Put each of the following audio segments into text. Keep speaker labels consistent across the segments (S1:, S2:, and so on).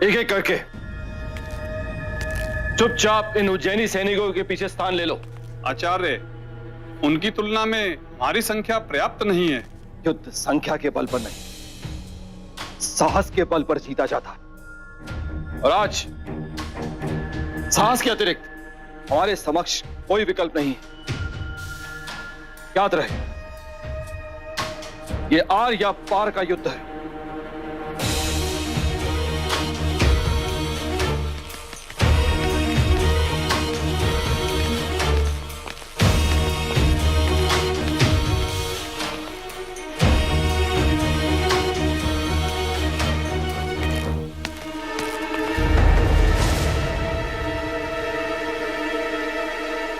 S1: एक एक करके चुपचाप इन उज्जैनी सैनिकों के पीछे स्थान ले लो।
S2: आचार्य, उनकी तुलना में हमारी संख्या पर्याप्त नहीं है।
S1: युद्ध संख्या के बल पर नहीं, साहस के बल पर जीता जाता है। और आज साहस के अतिरिक्त हमारे समक्ष कोई विकल्प नहीं है। याद रहे, ये आर या पार का युद्ध है।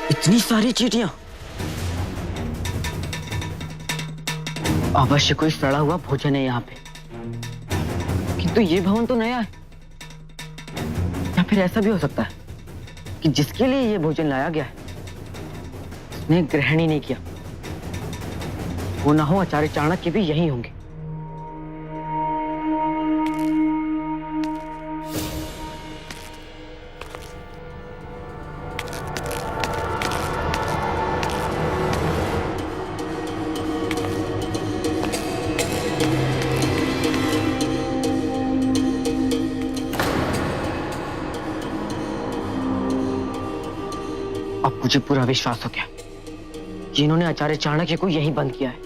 S3: इतनी सारी चीटियां। अवश्य कोई सड़ा हुआ भोजन है यहाँ पे, किंतु ये भवन तो नया है। या फिर ऐसा भी हो सकता है कि जिसके लिए ये भोजन लाया गया है उसने ग्रहण ही नहीं किया। वो ना हो आचार्य चाणक्य भी यही होंगे। अब मुझे पूरा विश्वास हो गया कि इन्होंने आचार्य चाणक्य को यहीं बंद किया है।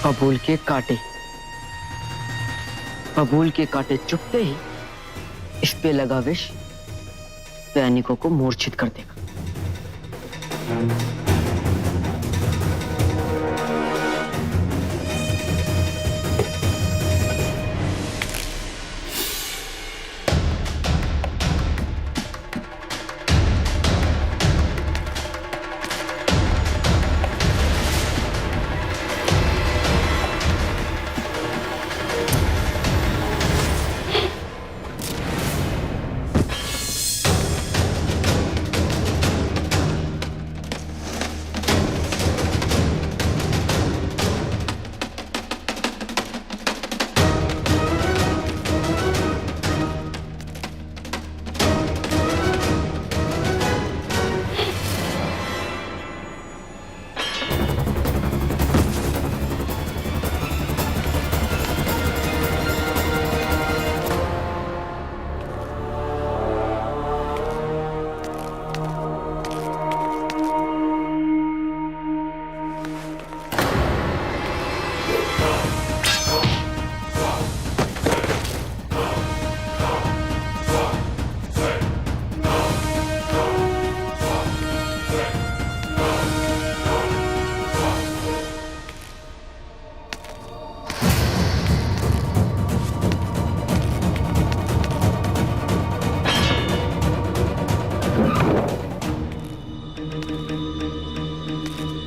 S3: बबूल के कांटे चुभते ही इस पे लगा विष सैनिकों को मूर्छित कर देगा।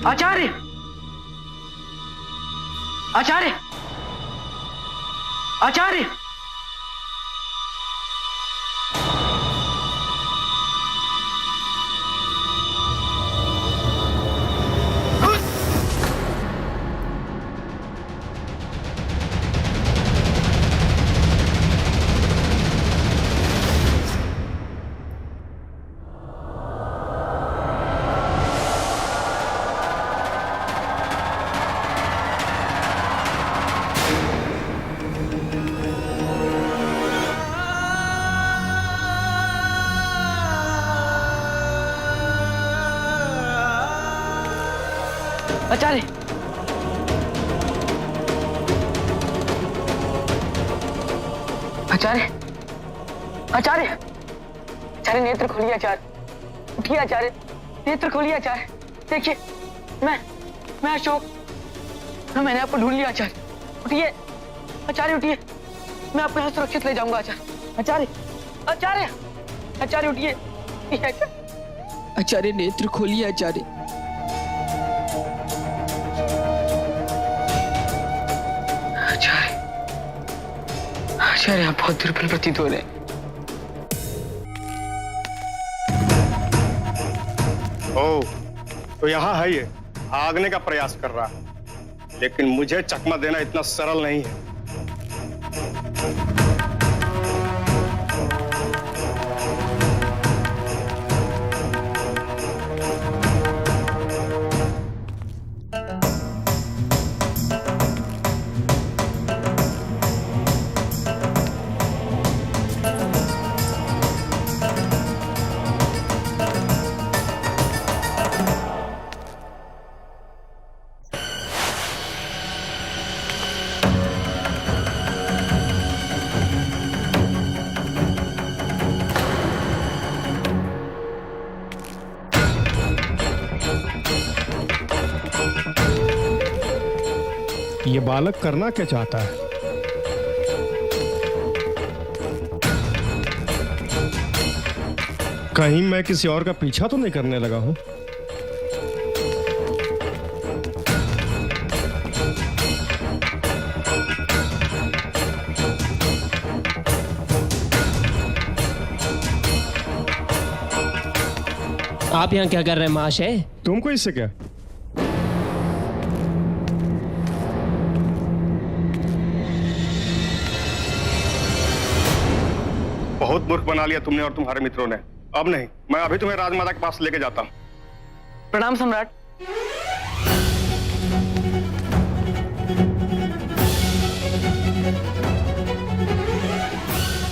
S3: आचार्य! आचार्य! आचार्य! आचार्य! आचार्य! आचार्य! आचार्य नेत्र खोलिए आचार्य, उठिए आचार्य, नेत्र खोलिए आचार्य। देखिए मैं अशोक, मैंने आपको ढूंढ लिया आचार्य। उठिए आचार्य, उठिए, मैं आपको यहाँ सुरक्षित ले जाऊंगा आचार्य। आचार्य! आचार्य! आचार्य उठिए, आचार्य नेत्र खोलिए आचार्य। आचार्य, आप बहुत दुर्बल प्रतीत हो रहे हैं।
S4: ओ, तो यहाँ है ये, भागने का प्रयास कर रहा है, लेकिन मुझे चकमा देना इतना सरल नहीं है।
S5: ये बालक करना क्या चाहता है? कहीं मैं किसी और का पीछा तो नहीं करने लगा हूं?
S6: आप यहाँ क्या कर रहे हैं महाशय?
S5: तुमको इससे क्या?
S4: बहुत मूर्ख बना लिया तुमने और तुम्हारे मित्रों ने। अब नहीं, मैं अभी तुम्हें राजमाता के पास लेके जाता हूँ।
S3: प्रणाम सम्राट।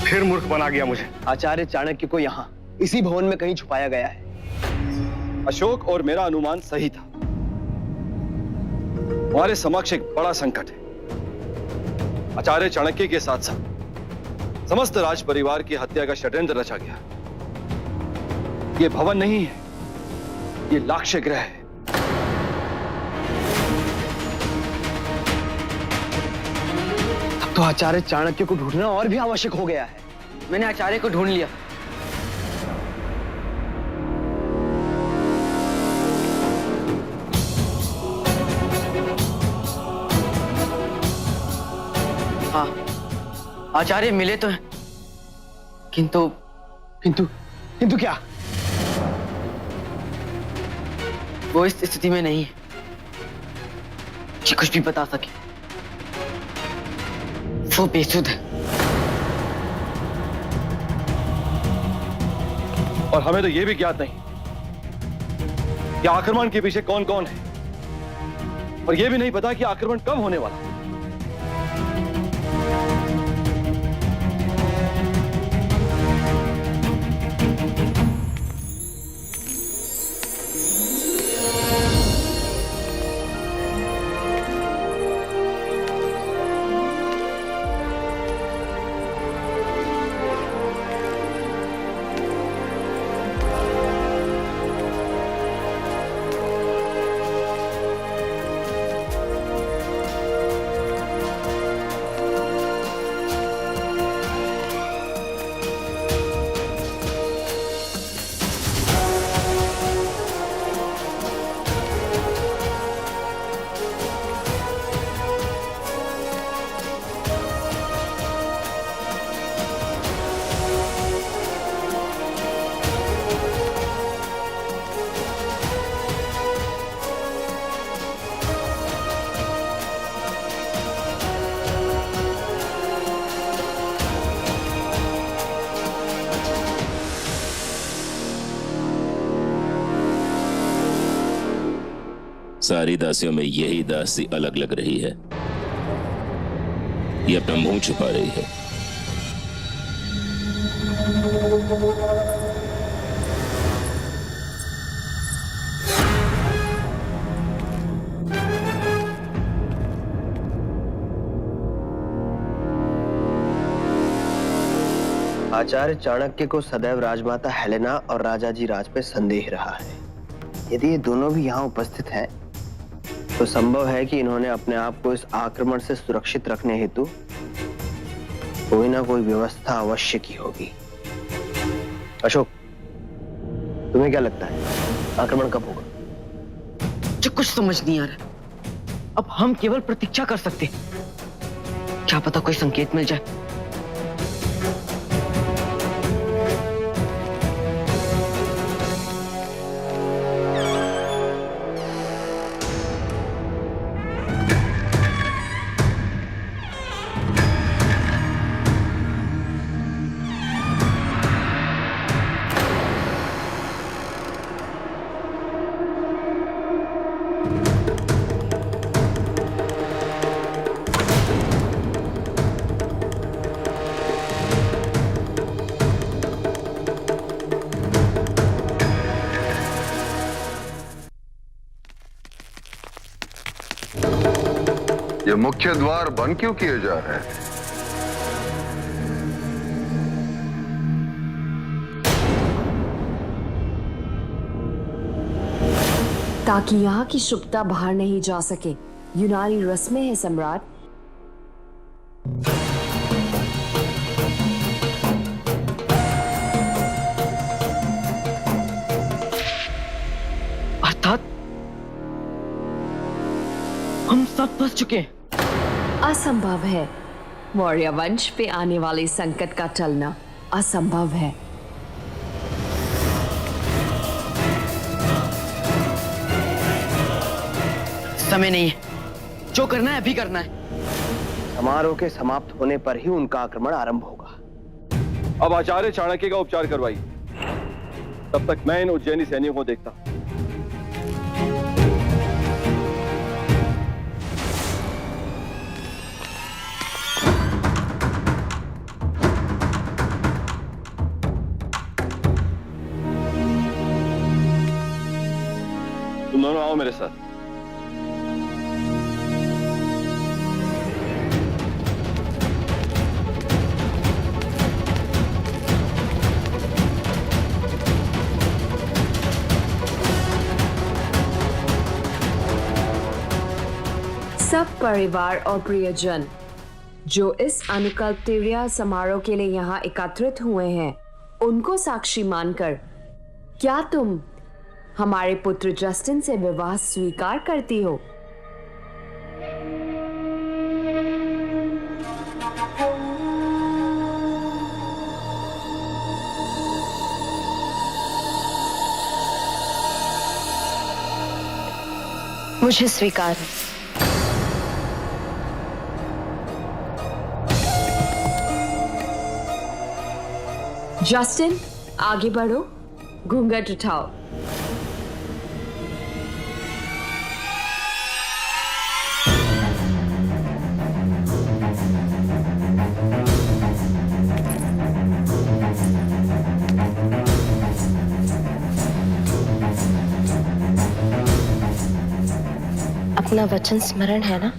S4: फिर मूर्ख बना गया मुझे।
S7: आचार्य चाणक्य को यहाँ इसी भवन में कहीं छुपाया गया है।
S1: अशोक और मेरा अनुमान सही था। हमारे समक्ष एक बड़ा संकट है। आचार्य चाणक्य के साथ साथ समस्त राज परिवार की हत्या का षड्यंत्र रचा गया। ये भवन नहीं है, ये लाक्ष्य गृह है।
S7: अब तो आचार्य चाणक्य को ढूंढना और भी आवश्यक हो गया है।
S3: मैंने आचार्य को ढूंढ लिया। हाँ, आचार्य मिले तो हैं, किंतु
S7: किंतु क्या?
S3: वो इस स्थिति में नहीं है कि कुछ भी बता सके। वो बेसुध है।
S1: और हमें तो यह भी ज्ञात नहीं कि आक्रमण के पीछे कौन कौन है, और यह भी नहीं पता कि आक्रमण कब होने वाला है।
S8: सारी दासियों में यही दासी अलग लग रही है। ये अपना मुंह छुपा रही है।
S7: आचार्य चाणक्य को सदैव राजमाता हेलेना और राजा जी राज पे संदेह रहा है। यदि ये दोनों भी यहाँ उपस्थित हैं, तो संभव है कि इन्होंने अपने आप को इस आक्रमण से सुरक्षित रखने हेतु कोई ना कोई व्यवस्था अवश्य की होगी। अशोक, तुम्हें क्या लगता है आक्रमण कब होगा?
S3: मुझे कुछ समझ नहीं आ रहा। अब हम केवल प्रतीक्षा कर सकते हैं। क्या पता कोई संकेत मिल जाए।
S9: ये मुख्य द्वार बंद क्यों किए जा रहे हैं?
S10: ताकि यहाँ की शुभता बाहर नहीं जा सके। यूनानी रस्में हैं सम्राट।
S3: अर्थात हम सब फंस चुके हैं।
S10: असंभव है। मौर्य वंश पे आने वाले संकट का टलना असंभव है।
S3: समय नहीं है, जो करना है अभी करना है।
S7: समारोह के समाप्त होने पर ही उनका आक्रमण आरंभ होगा।
S1: अब आचार्य चाणक्य का उपचार करवाइए, तब तक मैं इन उज्जैनी सैनिकों को देखता हूं। तुम दोनों आओ मेरे साथ।
S10: सब परिवार और प्रियजन जो इस अनुकल्पतिरिया समारोह के लिए यहाँ एकत्रित हुए हैं, उनको साक्षी मानकर क्या तुम हमारे पुत्र जस्टिन से विवाह स्वीकार करती हो?
S11: मुझे स्वीकार है।
S10: जस्टिन, आगे बढ़ो, घूंघट उठाओ।
S11: अपना वचन स्मरण है ना?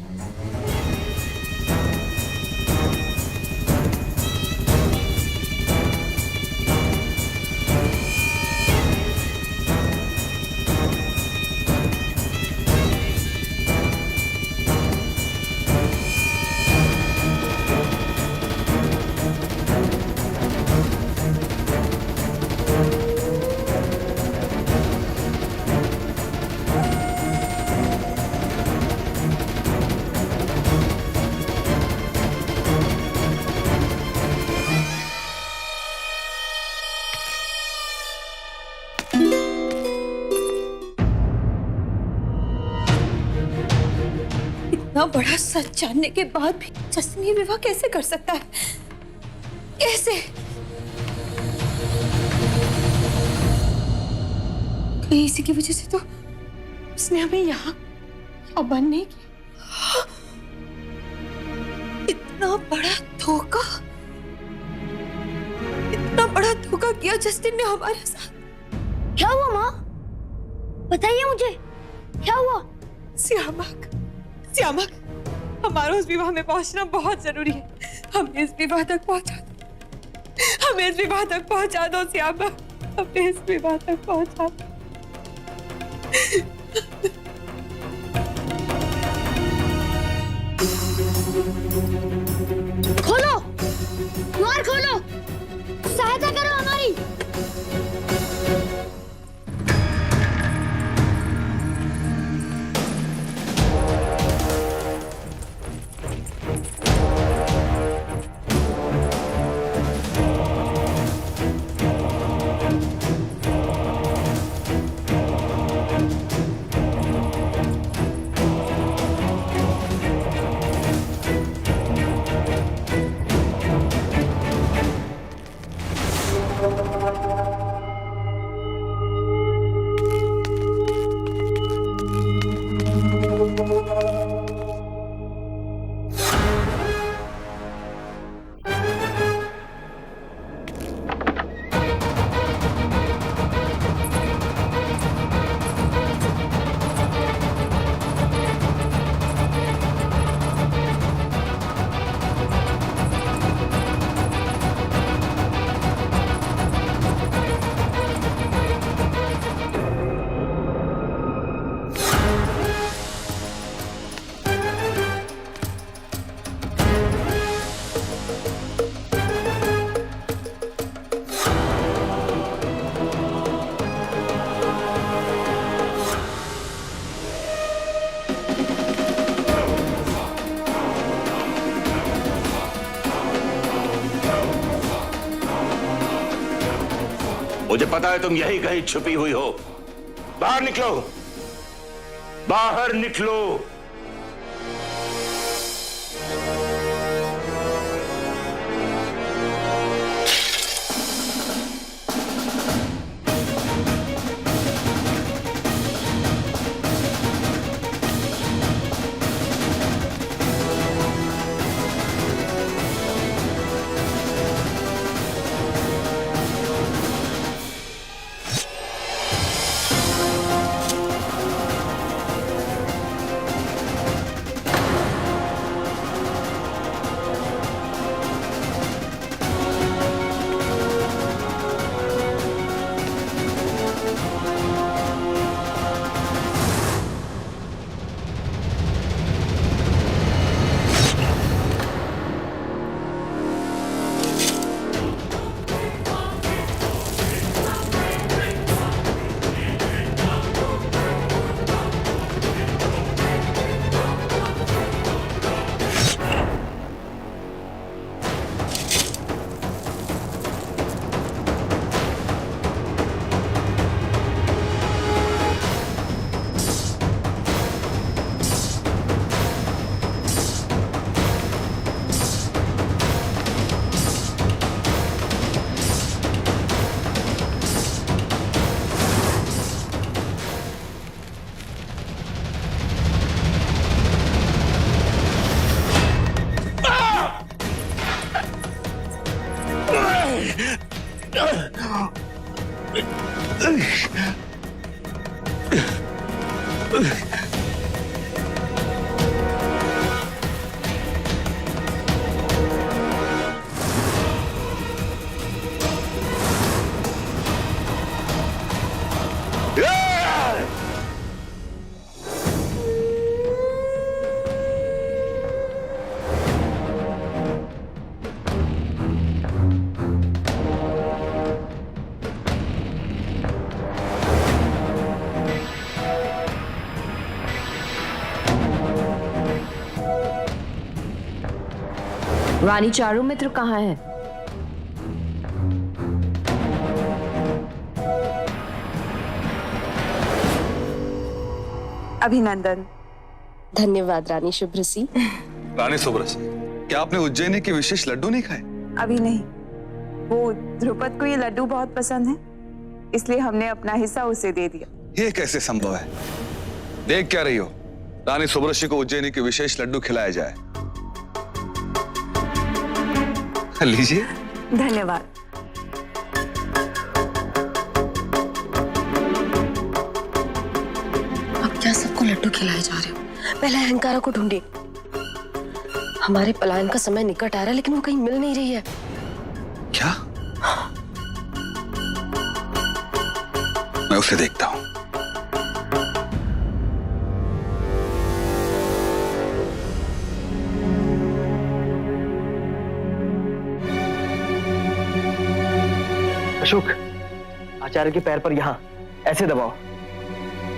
S11: इतना बड़ा सच जानने के बाद भी जस्टिन ये विवाह कैसे कर सकता है? कैसे? कहीं इसी की वजह से तो उसने हमें यहाँ बंद नहीं किया। इतना बड़ा धोखा, इतना बड़ा धोखा किया जस्टिन ने हमारे साथ।
S12: क्या हुआ माँ? बताइए मुझे, क्या हुआ?
S11: श्यामक, श्यामक, हमारा उस विवाह में पहुंचना बहुत जरूरी है। हमें इस विवाह तक पहुंचा दो, हमें इस विवाह तक पहुंचा दो श्यामक, हमें इस विवाह तक पहुंचा दो।
S12: खोलो, द्वार खोलो, सहायता करो हमारी।
S8: पता है तुम यही कहीं छुपी हुई हो। बाहर निकलो, बाहर निकलो।
S10: रानी चारू मित्र कहाँ है?
S11: अभिनंदन।
S13: धन्यवाद रानी शुभ्रसी।
S1: रानी शुभ्रसी, क्या आपने उज्जैनी के विशेष लड्डू नहीं खाए?
S11: अभी नहीं, वो ध्रुपद को ये लड्डू बहुत पसंद है, इसलिए हमने अपना हिस्सा उसे दे दिया।
S1: ये कैसे संभव है? देख क्या रही हो? रानी शुभ्रसी को उज्जैनी के विशेष लड्डू खिलाया जाए। लीजिए।
S11: धन्यवाद।
S13: अब क्या सबको लड्डू खिलाए जा रहे हो? पहले अहंकारा को ढूंढे। हमारे पलायन का समय निकट आ रहा है, लेकिन वो कहीं मिल नहीं रही है।
S1: क्या? मैं उसे देखता हूं।
S7: अशोक, आचार्य के पैर पर यहाँ ऐसे दबाओ,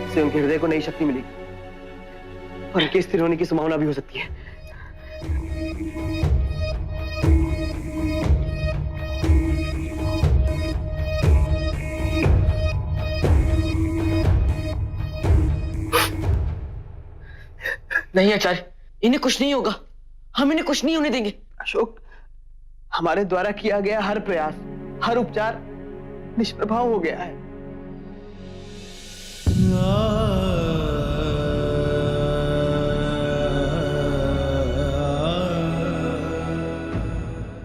S7: इससे उनके हृदय को नई शक्ति मिलेगी और उनके स्थिर होने की संभावना भी हो सकती है।
S3: नहीं आचार्य, इन्हें कुछ नहीं होगा। हम इन्हें कुछ नहीं होने देंगे।
S7: अशोक, हमारे द्वारा किया गया हर प्रयास, हर उपचार निष्प्रभाव हो गया है।